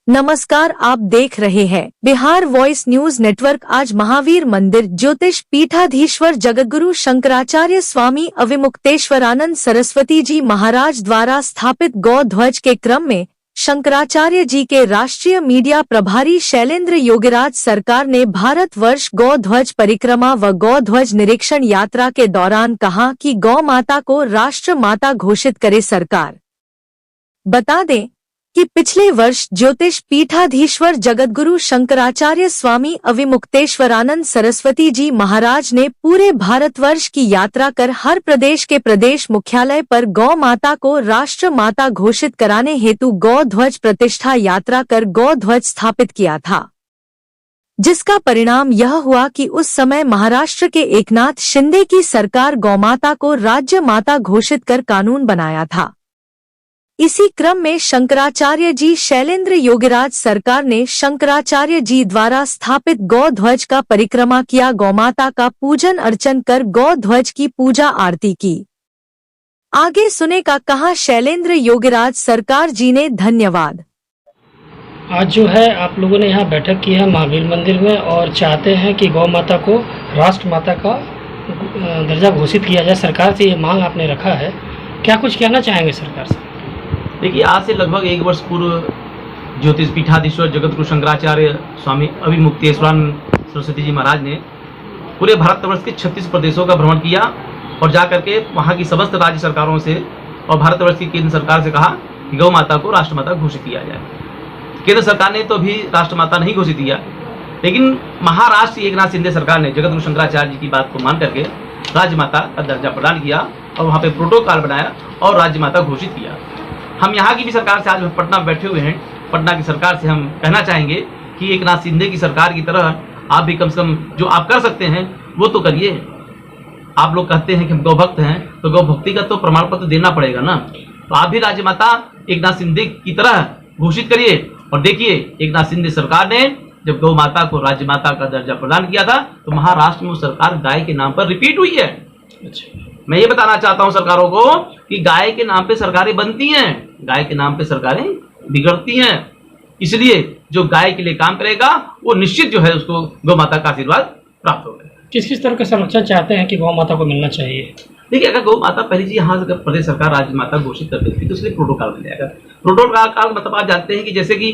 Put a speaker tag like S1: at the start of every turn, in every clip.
S1: नमस्कार, आप देख रहे हैं बिहार वॉइस न्यूज नेटवर्क। आज महावीर मंदिर ज्योतिष पीठाधीश्वर जगद्गुरु शंकराचार्य स्वामी अविमुक्तेश्वरानंद सरस्वती जी महाराज द्वारा स्थापित गौ ध्वज के क्रम में शंकराचार्य जी के राष्ट्रीय मीडिया प्रभारी शैलेंद्र योगीराज सरकार ने भारतवर्ष गौ ध्वज परिक्रमा व गौ ध्वज निरीक्षण यात्रा के दौरान कहा कि गौ माता को राष्ट्र माता घोषित करे सरकार। बता दें कि पिछले वर्ष ज्योतिष पीठाधीश्वर जगद्गुरु शंकराचार्य स्वामी अविमुक्तेश्वरानंद सरस्वती जी महाराज ने पूरे भारतवर्ष की यात्रा कर हर प्रदेश के प्रदेश मुख्यालय पर गौ माता को राष्ट्र माता घोषित कराने हेतु गौ ध्वज प्रतिष्ठा यात्रा कर गौ ध्वज स्थापित किया था, जिसका परिणाम यह हुआ कि उस समय महाराष्ट्र के एकनाथ शिंदे की सरकार गौमाता को राज्य माता घोषित कर कानून बनाया था। इसी क्रम में शंकराचार्य जी शैलेंद्र योगीराज सरकार ने शंकराचार्य जी द्वारा स्थापित गौ ध्वज का परिक्रमा किया, गौमाता का पूजन अर्चन कर गौ ध्वज की पूजा आरती की। आगे सुने का कहा शैलेंद्र योगीराज सरकार जी ने। धन्यवाद।
S2: आज जो है आप लोगों ने यहाँ बैठक की है महावीर मंदिर में और चाहते हैं कि गौ माता को राष्ट्र माता का दर्जा घोषित किया जाए। सरकार से ये मांग आपने रखा है, क्या कुछ कहना चाहेंगे सरकार से?
S3: देखिए, आज से लगभग एक वर्ष पूर्व ज्योतिष पीठाधीश्वर जगद्गुरु शंकराचार्य स्वामी अविमुक्तेश्वरानंद सरस्वती जी महाराज ने पूरे भारतवर्ष के 36 प्रदेशों का भ्रमण किया और जाकर के वहाँ की समस्त राज्य सरकारों से और भारतवर्ष की केंद्र सरकार से कहा कि गौ माता को राष्ट्रमाता घोषित किया जाए। केंद्र सरकार ने तो अभी राष्ट्रमाता नहीं घोषित किया, लेकिन महाराष्ट्र की एकनाथ शिंदे सरकार ने जगद्गुरु शंकराचार्य जी की बात को मान करके राज्य माता का दर्जा प्रदान किया और वहाँ पे प्रोटोकॉल बनाया और राज्य माता घोषित किया। हम यहाँ की भी सरकार से आज पटना में बैठे हुए हैं, पटना की सरकार से हम कहना चाहेंगे कि एकनाथ शिंदे की सरकार की तरह आप भी कम से कम जो आप कर सकते हैं वो तो करिए। आप लोग कहते हैं कि हम गौ भक्त हैं, तो गौ भक्ति का तो प्रमाण पत्र देना पड़ेगा ना। तो आप भी राज्य माता एकनाथ शिंदे की तरह घोषित करिए। और देखिए, एकनाथ शिंदे सरकार ने जब गौ माता को राज्य माता का दर्जा प्रदान किया था तो महाराष्ट्र में वो सरकार गाय के नाम पर रिपीट हुई है। मैं ये बताना चाहता हूं सरकारों को कि गाय के नाम पे सरकारें बनती हैं, गाय के नाम पे सरकारें बिगड़ती हैं। इसलिए जो गाय के लिए काम करेगा वो निश्चित जो है उसको गौ माता का आशीर्वाद प्राप्त होगा।
S2: किस किस तरह का संरक्षण चाहते हैं कि गौ माता को मिलना चाहिए?
S3: देखिए, अगर गौ माता पहली चीज यहाँ से प्रदेश सरकार राज्य माता घोषित कर देती है तो उसके लिए प्रोटोकॉल बन जाएगा। प्रोटोकॉल मतलब आप जानते हैं कि जैसे कि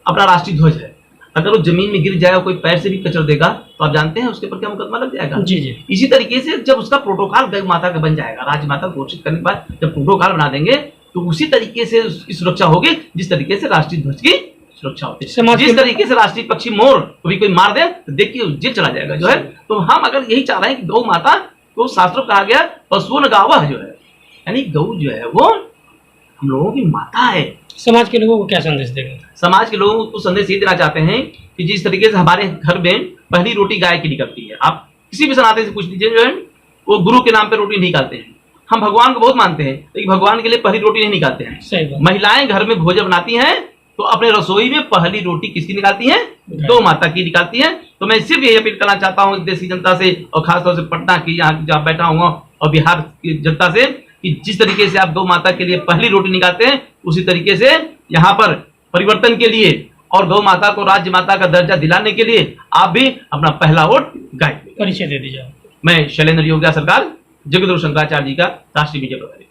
S3: अपना राष्ट्रीय ध्वज है, अगर वो जमीन में गिर जाएगा, कोई पैर से भी कचर देगा तो आप जानते हैं उसके ऊपर क्या मुकदमा लग जाएगा।
S2: जी जी।
S3: इसी तरीके से जब उसका प्रोटोकॉल गौ माता का बन जाएगा, राज्य माता घोषित करने के बाद जब प्रोटोकॉल बना देंगे तो उसी तरीके से उसकी सुरक्षा होगी जिस तरीके से राष्ट्रीय ध्वज की सुरक्षा होती है। जिस तरीके से राष्ट्रीय पक्षी मोर को भी कोई मार दे तो देखिए जेल चला जाएगा जो है। तो हम अगर यही चाह रहे हैं कि गौ माता को शास्त्रों कहा गया पशुओं गावह जो है, यानी गौ जो है वो हम लोगों की माता है।
S2: समाज के लोगों को क्या संदेश देंगे?
S3: समाज के लोगों को संदेश ये देना चाहते हैं कि जिस तरीके से हमारे घर में पहली रोटी गाय की निकलती है, आप किसी भी सनातन से पूछ लीजिए जो है वो गुरु के नाम पे रोटी निकालते हैं। हम भगवान को बहुत मानते हैं लेकिन भगवान के लिए पहली रोटी नहीं निकालते हैं। महिलाएं घर में भोजन बनाती हैं तो अपने रसोई में पहली रोटी किसकी निकालती हैं? गौ माता की निकालती हैं। तो मैं सिर्फ यही अपील करना चाहता हूँ देश की जनता से और खासतौर से पटना की यहाँ जहाँ बैठा हुआ और बिहार की जनता से कि जिस तरीके से आप गौ माता के लिए पहली रोटी निकालते हैं उसी तरीके से यहाँ पर परिवर्तन के लिए और गौ माता को राज्य माता का दर्जा दिलाने के लिए आप भी अपना पहला वोट गाय
S2: परिचय दे दीजिए।
S3: मैं शैलेंद्र योगीराज सरकार जगद्गुरु शंकराचार्य जी का राष्ट्रीय मीडिया प्रभारी।